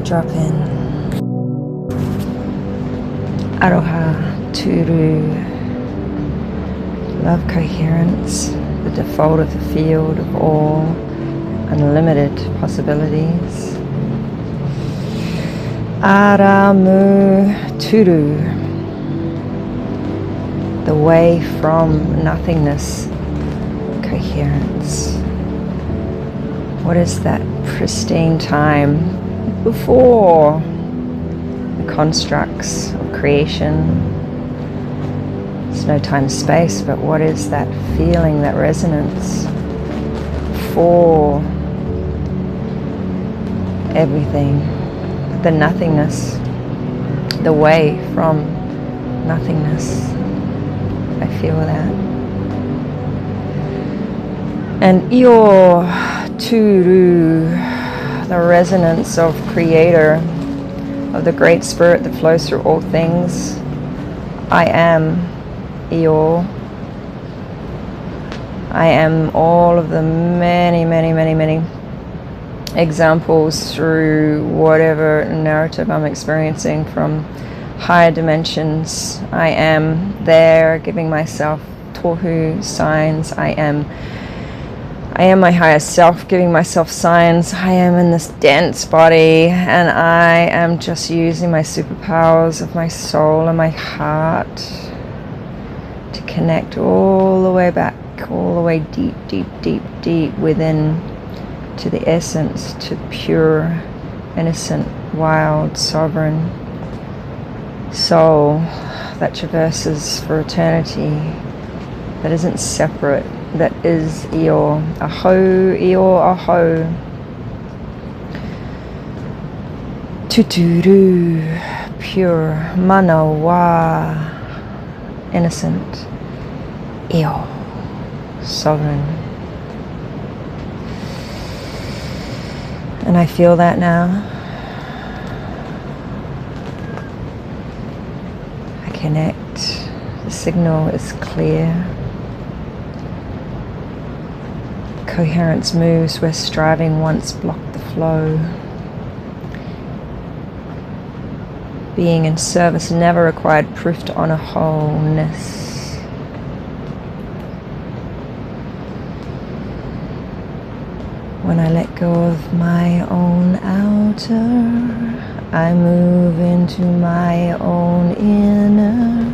Drop in. Aroha, Turu. Love coherence, the default of the field of all unlimited possibilities. Ara Mu, Turu. The way from nothingness, coherence. What is that pristine time before the constructs of creation? There's no time space, but what is that feeling, that resonance for everything, the nothingness, the way from nothingness? I feel that. And Io Turu, the resonance of Creator, of the Great Spirit that flows through all things. I am Io. I am all of the many examples through whatever narrative I'm experiencing from higher dimensions. I am there, giving myself tohu signs. I am my higher self, giving myself signs. I am in this dense body, and I am just using my superpowers of my soul and my heart to connect all the way back, all the way deep within, to the essence, to pure, innocent, wild, sovereign soul that traverses for eternity, that isn't separate, that is Io. Aho, Io, aho. Tuturu, pure, manawa, innocent, Io, sovereign. And I feel that now. I connect. The signal is clear. Coherence moves where striving once blocked the flow. Being in service never required proof to honor wholeness. When I let go of my own outer, I move into my own inner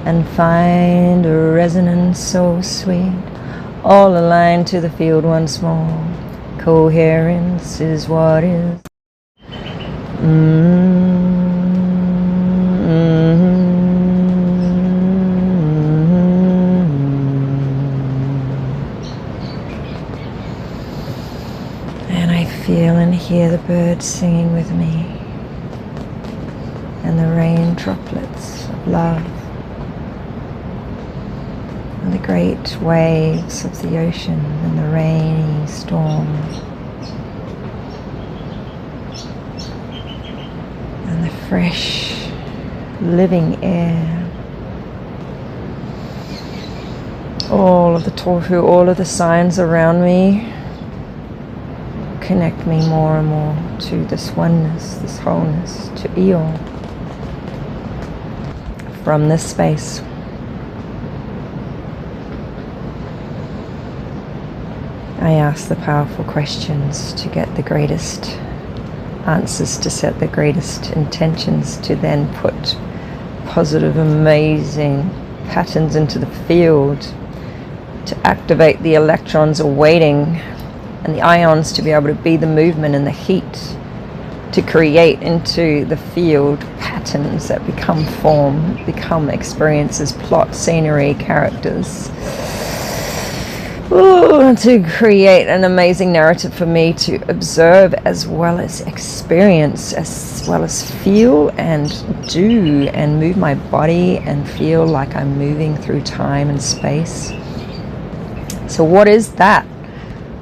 and find a resonance so sweet, all aligned to the field once more. Coherence is what is. And I feel and hear the birds singing with me, and the rain droplets of love, and the great waves of the ocean, and the rainy storm, and the fresh living air. All of the tofu, all of the signs around me connect me more and more to this oneness, this wholeness, to Io. From this space, I ask the powerful questions to get the greatest answers, to set the greatest intentions, to then put positive, amazing patterns into the field, to activate the electrons awaiting and the ions to be able to be the movement and the heat, to create into the field patterns that become form, become experiences, plot, scenery, characters. Ooh, to create an amazing narrative for me to observe as well as experience, as well as feel and do and move my body and feel like I'm moving through time and space. So what is that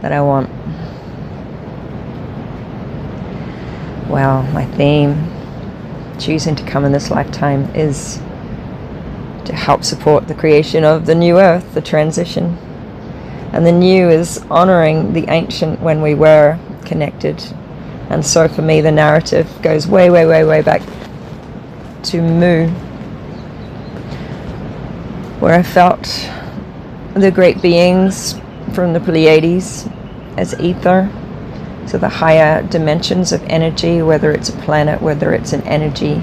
I want? Well, my theme, choosing to come in this lifetime, is to help support the creation of the new earth, the transition. And the new is honoring the ancient when we were connected And so for me, the narrative goes way, way, way, way back to Mu, where I felt the great beings from the Pleiades as ether, so the higher dimensions of energy, whether it's a planet, whether it's an energy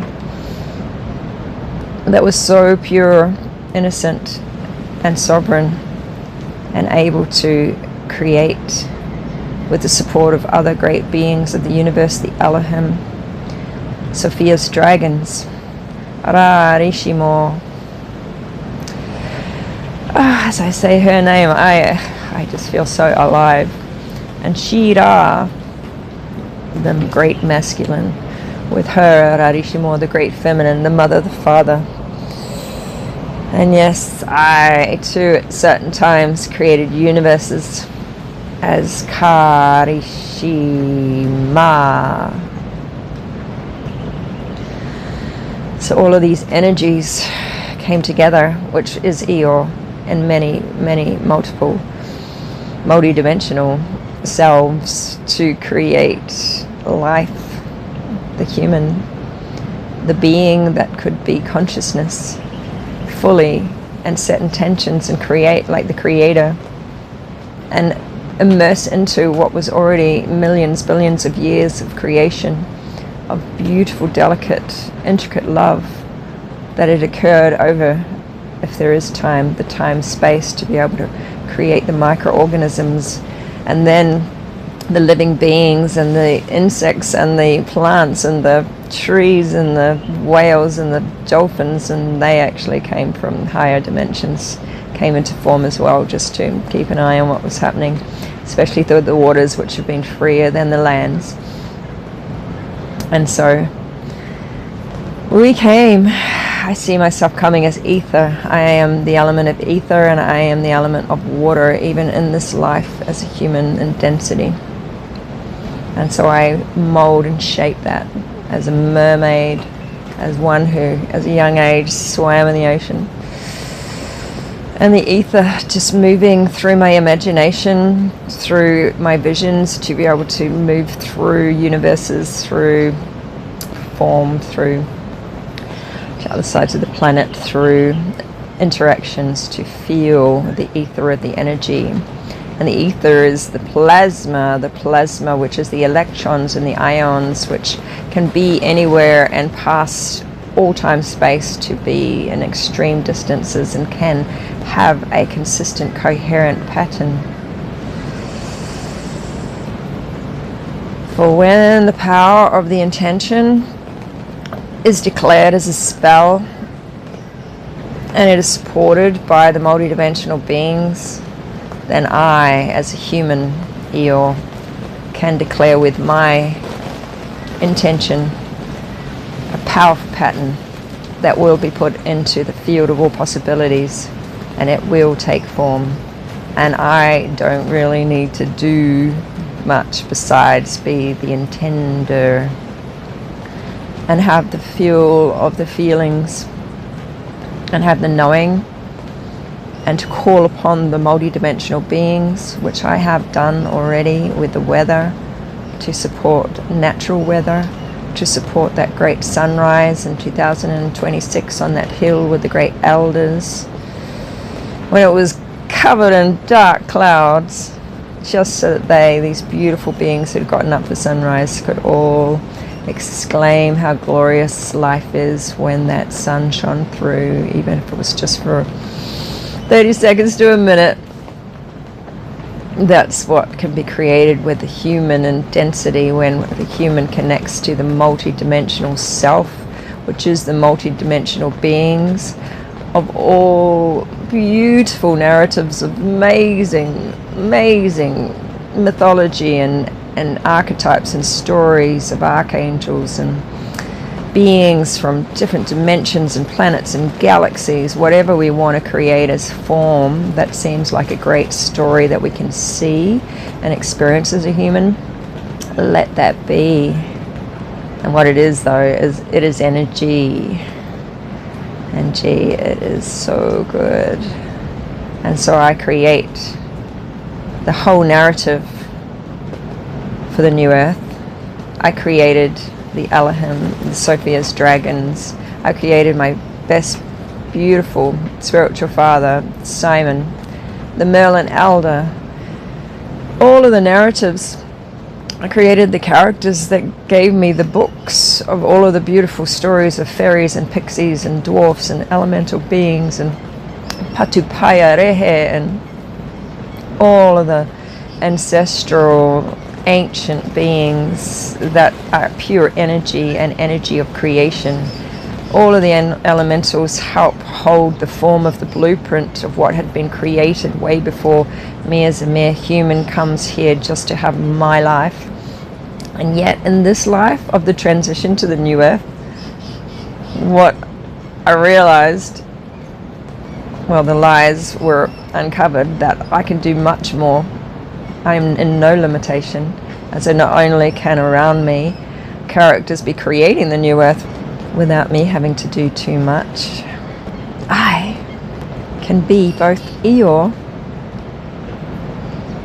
that was so pure, innocent, and sovereign, and able to create with the support of other great beings of the universe, the Elohim, Sophia's dragons, Ra Rishimo. As I say her name, I just feel so alive. And Shira, the great masculine, with her, Rarishimo, the great feminine, the mother, the father. And yes, I too at certain times created universes as Karishima. So all of these energies came together, which is Eeyore, in many, many multiple multi-dimensional selves to create life, the human, the being that could be consciousness fully and set intentions and create like the creator and immerse into what was already millions, billions of years of creation, of beautiful, delicate, intricate love that had occurred over, if there is time, the time space to be able to create the microorganisms, and then the living beings and the insects and the plants and the trees and the whales and the dolphins, and they actually came from higher dimensions, came into form as well, just to keep an eye on what was happening, especially through the waters, which have been freer than the lands. And so we came. I see myself coming as ether. I am the element of ether, and I am the element of water, even in this life as a human in density. And so I mold and shape that as a mermaid, as one who, as a young age, swam in the ocean. And the ether just moving through my imagination, through my visions, to be able to move through universes, through form, through the other sides of the planet, through interactions, to feel the ether of the energy. And the ether is the plasma which is the electrons and the ions, which can be anywhere and pass all time space to be in extreme distances and can have a consistent, coherent pattern. For when the power of the intention is declared as a spell, and it is supported by the multidimensional beings, then I, as a human Eeyore, can declare with my intention a powerful pattern that will be put into the field of all possibilities, and it will take form. And I don't really need to do much besides be the intender and have the fuel of the feelings and have the knowing, and to call upon the multidimensional beings, which I have done already with the weather, to support natural weather, to support that great sunrise in 2026 on that hill with the great elders, when it was covered in dark clouds, just so that these beautiful beings who had gotten up for sunrise, could all exclaim how glorious life is when that sun shone through, even if it was just for 30 seconds to a minute. That's what can be created with the human in density, when the human connects to the multi-dimensional self, which is the multi-dimensional beings of all beautiful narratives of amazing mythology and archetypes and stories of archangels and beings from different dimensions and planets and galaxies, whatever we want to create as form that seems like a great story that we can see and experience as a human, let that be. And what it is, though, is it is energy. And gee, it is so good. And so I create the whole narrative for the new earth. I created the Elohim, the Sophia's dragons. I created my best, beautiful spiritual father, Simon, the Merlin Elder. All of the narratives. I created the characters that gave me the books of all of the beautiful stories of fairies and pixies and dwarfs and elemental beings and Patupaya Rehe and all of the ancestral ancient beings that are pure energy and energy of creation. All of the elementals help hold the form of the blueprint of what had been created way before me as a mere human comes here just to have my life. And yet in this life of the transition to the new earth, what I realized, well, the lies were uncovered, that I can do much more. I'm in no limitation. And so not only can around me characters be creating the new earth without me having to do too much, I can be both Eeyore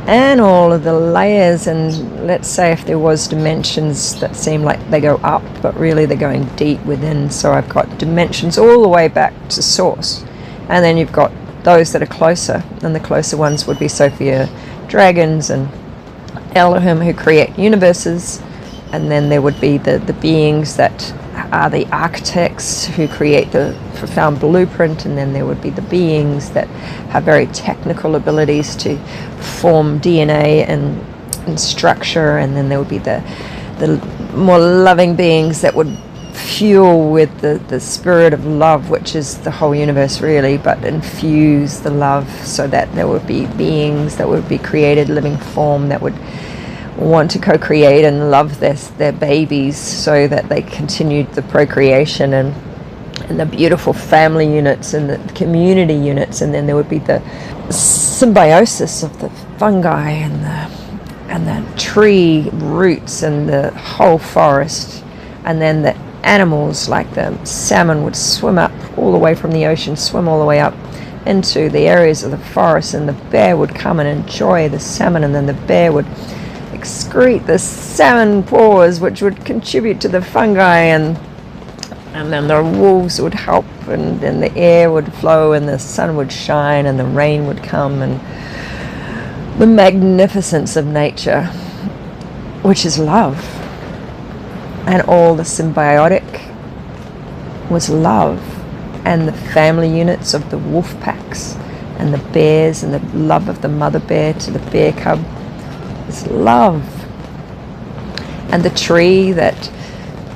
and all of the layers. And let's say if there was dimensions that seem like they go up, but really they're going deep within. So I've got dimensions all the way back to source. And then you've got those that are closer, and the closer ones would be Sophia dragons and Elohim who create universes. And then there would be the beings that are the architects who create the profound blueprint, and then there would be the beings that have very technical abilities to form DNA and structure, and then there would be the more loving beings that would fuel with the spirit of love, which is the whole universe really, but infuse the love so that there would be beings that would be created living form that would want to co-create and love their babies so that they continued the procreation and the beautiful family units and the community units. And then there would be the symbiosis of the fungi and the tree roots and the whole forest. And then the animals like the salmon would swim up all the way from the ocean, swim all the way up into the areas of the forest, and the bear would come and enjoy the salmon, and then the bear would excrete the salmon pores, which would contribute to the fungi, and then the wolves would help, and then the air would flow, and the sun would shine, and the rain would come, and the magnificence of nature, which is love, and all the symbiotic was love, and the family units of the wolf packs, and the bears, and the love of the mother bear to the bear cub is love. And the tree that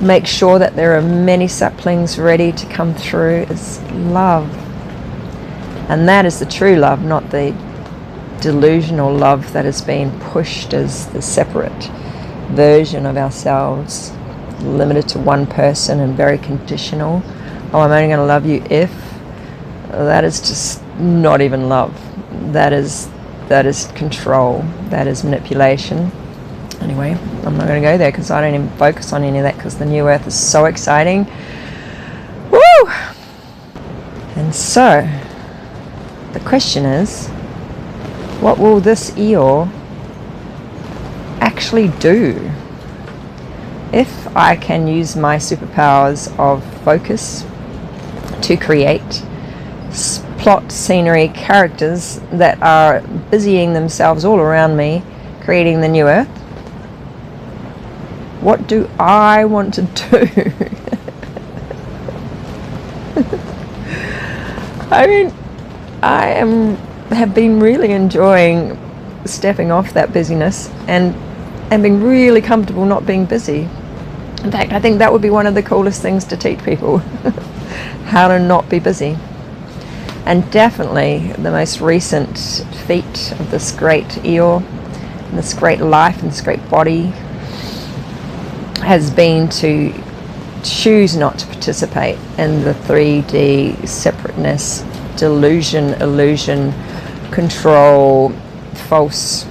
makes sure that there are many saplings ready to come through is love. And that is the true love, not the delusional love that has been pushed as the separate version of ourselves, limited to one person and very conditional. Oh, I'm only going to love you if. That is just not even love. That is control. That is manipulation. Anyway, I'm not going to go there because I don't even focus on any of that, because the new earth is so exciting. Woo! And so the question is, what will this Eeyore actually do if I can use my superpowers of focus to create plot, scenery, characters that are busying themselves all around me, creating the new earth? What do I want to do? I mean, have been really enjoying stepping off that busyness and being really comfortable not being busy. In fact, I think that would be one of the coolest things to teach people, how to not be busy. And definitely the most recent feat of this great Eeyore, and this great life and this great body, has been to choose not to participate in the 3D separateness, delusion, illusion, control, false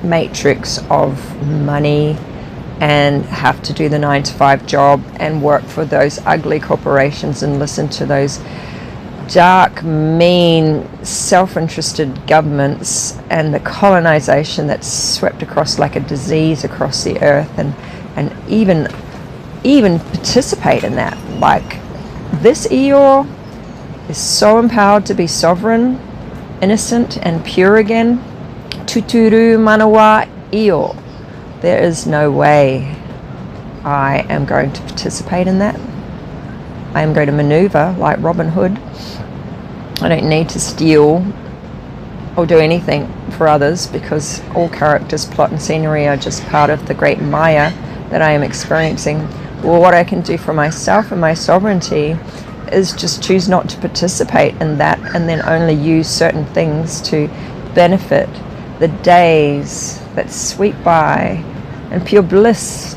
matrix of money, and have to do the 9-to-5 job and work for those ugly corporations and listen to those dark, mean, self-interested governments and the colonization that's swept across like a disease across the earth, and even participate in that. Like, this Eeyore is so empowered to be sovereign, innocent and pure again. Tuturu manawa Eeyore. There is no way I am going to participate in that. I am going to maneuver like Robin Hood. I don't need to steal or do anything for others, because all characters, plot and scenery are just part of the great Maya that I am experiencing. Well, what I can do for myself and my sovereignty is just choose not to participate in that, and then only use certain things to benefit the days that sweep by and pure bliss,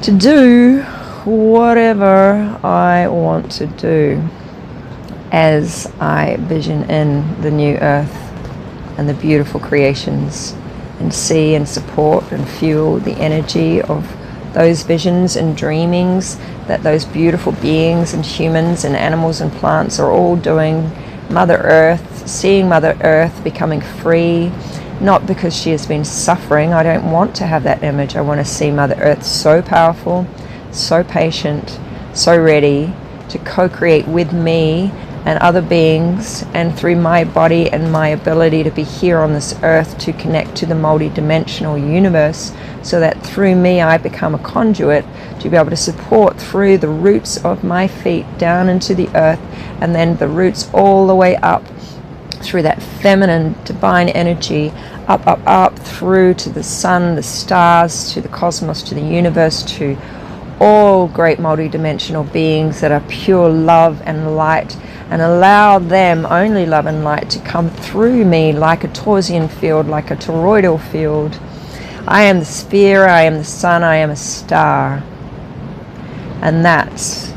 to do whatever I want to do as I vision in the new earth and the beautiful creations, and see and support and fuel the energy of those visions and dreamings that those beautiful beings and humans and animals and plants are all doing. Mother Earth, seeing Mother Earth becoming free, not because she has been suffering. I don't want to have that image. I want to see Mother Earth so powerful, so patient, so ready to co-create with me and other beings, and through my body and my ability to be here on this earth to connect to the multi-dimensional universe, so that through me I become a conduit to be able to support through the roots of my feet down into the earth, and then the roots all the way up through that feminine divine energy, up through to the sun, the stars, to the cosmos, to the universe, to all great multi-dimensional beings that are pure love and light, and allow them, only love and light, to come through me like a Tauzian field, like a toroidal field. I am the sphere, I am the sun, I am a star. And that's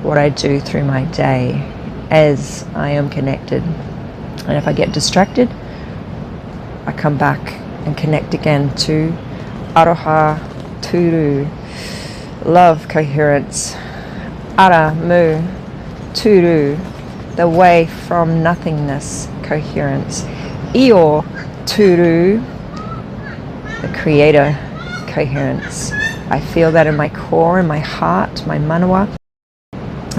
what I do through my day as I am connected. And if I get distracted, I come back and connect again to Aroha Turu, love, coherence, Ara Mu Turu, the way from nothingness, coherence, Eeyore Turu, the creator, coherence. I feel that in my core, in my heart, my manawa,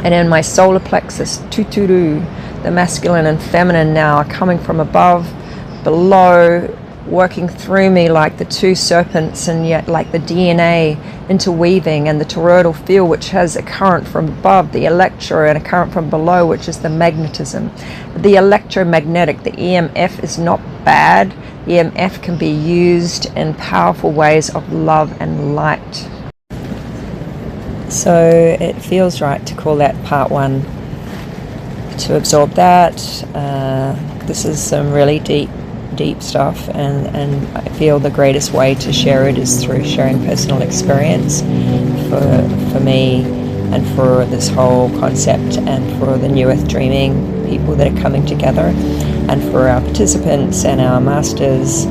and in my solar plexus, Tuturu. The masculine and feminine now are coming from above, below, working through me like the two serpents, and yet like the DNA interweaving, and the toroidal field, which has a current from above, the electro, and a current from below, which is the magnetism. The electromagnetic, the EMF, is not bad. EMF can be used in powerful ways of love and light. So it feels right to call that part one, to absorb that. This is some really deep stuff, and I feel the greatest way to share it is through sharing personal experience for me, and for this whole concept, and for the New Earth Dreaming people that are coming together, and for our participants and our masters.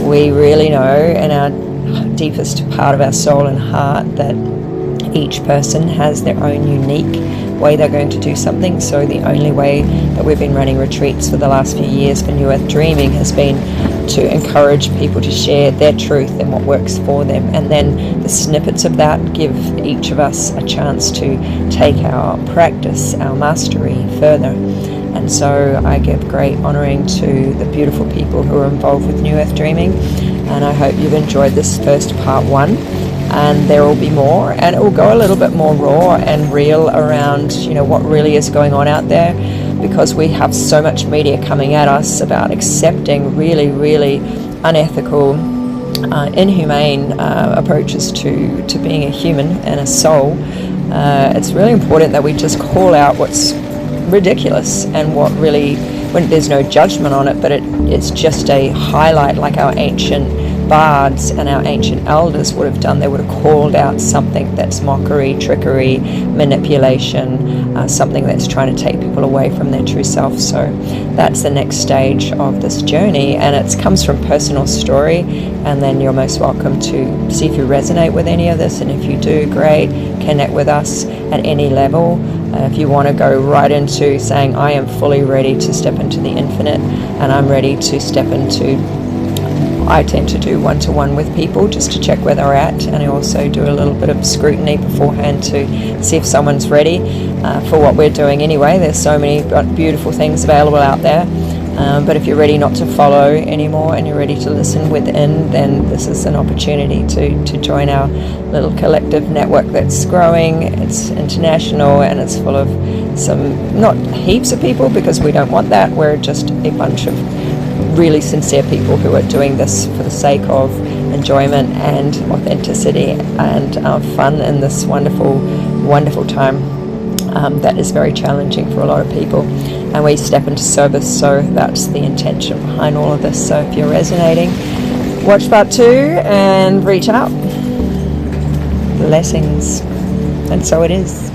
We really know in our deepest part of our soul and heart that each person has their own unique way they're going to do something. So the only way that we've been running retreats for the last few years for New Earth Dreaming has been to encourage people to share their truth and what works for them, and then the snippets of that give each of us a chance to take our practice, our mastery further. And so I give great honouring to the beautiful people who are involved with New Earth Dreaming, and I hope you've enjoyed this first part one. And there will be more, and it will go a little bit more raw and real around, what really is going on out there, because we have so much media coming at us about accepting really, really unethical, inhumane approaches to being a human and a soul. It's really important that we just call out what's ridiculous and what really, when there's no judgment on it, but it's just a highlight, like our ancient bards and our ancient elders would have done. They would have called out something that's mockery, trickery, manipulation, something that's trying to take people away from their true self. So that's the next stage of this journey, and it comes from personal story. And then you're most welcome to see if you resonate with any of this, and if you do, great, connect with us at any level. If you want to go right into saying, I am fully ready to step into the infinite, and I'm ready to step into, I tend to do one-to-one with people just to check where they're at, and I also do a little bit of scrutiny beforehand to see if someone's ready for what we're doing anyway. There's so many beautiful things available out there. But if you're ready not to follow anymore and you're ready to listen within, then this is an opportunity to join our little collective network that's growing. It's international and it's full of some, not heaps of people, because we don't want that. We're just a bunch of really sincere people who are doing this for the sake of enjoyment and authenticity and fun in this wonderful, wonderful time that is very challenging for a lot of people. And we step into service, so that's the intention behind all of this. So if you're resonating, watch part 2 and reach out. Blessings. And so it is.